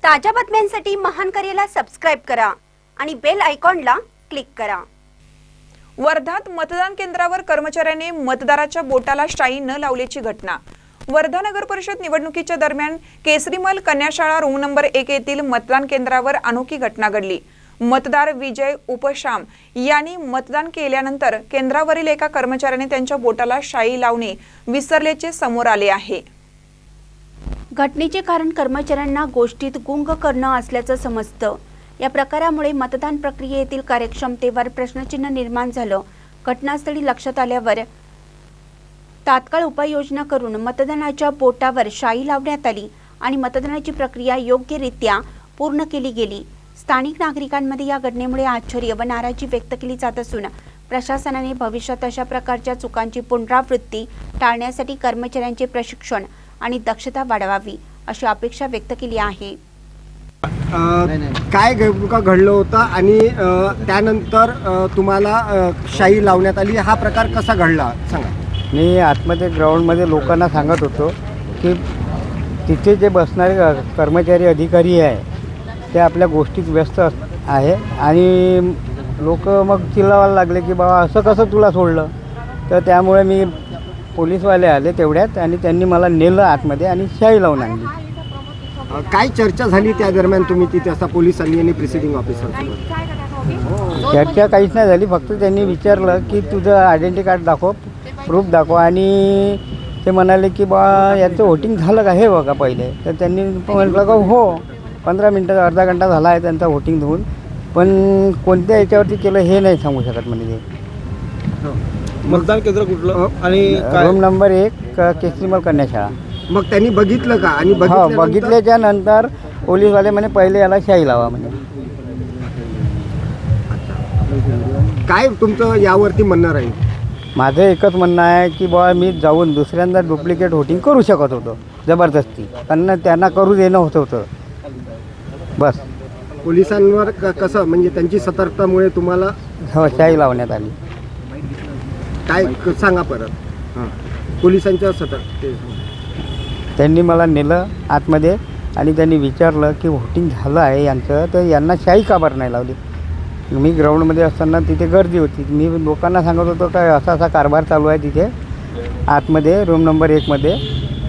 ताज्या बातम्यांसाठी महान करेला सबस्क्राइब करा आणि बेल आयकॉनला क्लिक करा। वर्धात मतदान केंद्रावर कर्मचाऱ्याने मतदाराच्या बोटाला शाई न लावल्याची घटना। वर्धा नगर परिषद निवडणुकीच्या दरम्यान केसरीमल कन्याशाळा रूम नंबर 1 येथील मतदान केंद्रावर अनोखी घटना घडली। मतदार विजय उपशाम यांनी मतदान केल्यानंतर केंद्रावरील एका कर्मचाऱ्याने त्यांच्या बोटाला शाई लावणे विसरल्याचे समोर आले आहे। घटनेचे कारण कर्मचाऱ्यांना गोष्टीत गुंग करणं असल्याचं समजतं। या प्रकारामुळे मतदान प्रक्रियेतील कार्यक्षमतेवर प्रश्नचिन्ह निर्माण झालं। घटनास्थळी लक्षात आल्यावर तात्काळ उपाययोजना करून मतदानाच्या बोटावर शाई लावण्यात आली आणि मतदानाची प्रक्रिया योग्यरित्या पूर्ण केली गेली। स्थानिक नागरिकांमध्ये या घटनेमुळे आश्चर्य व नाराजी व्यक्त केली जात असून प्रशासनाने भविष्यात अशा प्रकारच्या चुकांची पुनरावृत्ती टाळण्यासाठी कर्मचाऱ्यांचे प्रशिक्षण आणि दक्षता वाढवावी अशी अपेक्षा व्यक्त केली आहे। काय घडलं होतं आणि त्यानंतर तुम्हाला शाई लावण्यात आली, हा प्रकार कसा घडला सांगा। मी आतमध्ये ग्राउंडमध्ये लोकांना सांगत होतो की तिथे जे बसणारे कर्मचारी अधिकारी आहे ते आपल्या गोष्टीत व्यस्त आहे आणि लोक मग चिल्लावायला लागले की बाबा असं कसं तुला सोडलं। तर त्यामुळे मी पोलीसवाले आले तेवढ्यात आणि त्यांनी मला नेलं आतमध्ये आणि शाई लावून आणली। काय चर्चा झाली त्या दरम्यान तुम्ही तिथे असता पोलिसांनी आणि प्रिसिडिंग ऑफिसर? चर्चा काहीच नाही झाली, फक्त त्यांनी विचारलं की तुझं आयडेंटिटी कार्ड दाखव, प्रूफ दाखव आणि ते म्हणाले की बा याचं वोटिंग झालं का हे बघा पहिले। तर त्यांनी म्हटलं का हो 15 मिनटं अर्धा घंटा झाला आहे त्यांचा वोटिंग होऊन, पण कोणत्या याच्यावरती केलं हे नाही सांगू शकत म्हणजे ते। मतदान केंद्र कुठलं आणि रूम नंबर 1 केसरीमल कन्याशाळा। मग त्यांनी बघितलं का? आणि बघितल्याच्या नंतर पोलीसवाले म्हणे पहिले याला शाई लावा म्हणे। काय तुमचं यावरती म्हणणं राहील? माझं एकच म्हणणं आहे की बाबा मी जाऊन दुसऱ्यांदा डुप्लिकेट वोटिंग करू शकत होतो जबरदस्ती, त्यांना करू देणं होतं बस। पोलिसांवर कसं म्हणजे त्यांची सतर्कतामुळे तुम्हाला शाई लावण्यात आली। काय सांगा परत? हां, पोलिसांच्या सतर्कते त्यांनी मला नेलं आतमध्ये आणि त्यांनी विचारलं की वोटिंग झालं आहे यांचं, तर यांना शाई का बरं नाही लावली। मी ग्राउंडमध्ये असताना तिथे गर्दी होती, मी लोकांना सांगत होतो काय असा कारभार चालू आहे तिथे आतमध्ये रूम नंबर 1 मध्ये।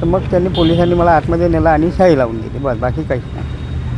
तर मग त्यांनी पोलिसांनी मला आतमध्ये नेलं आणि शाई लावून दिली बस, बाकी काहीच नाही।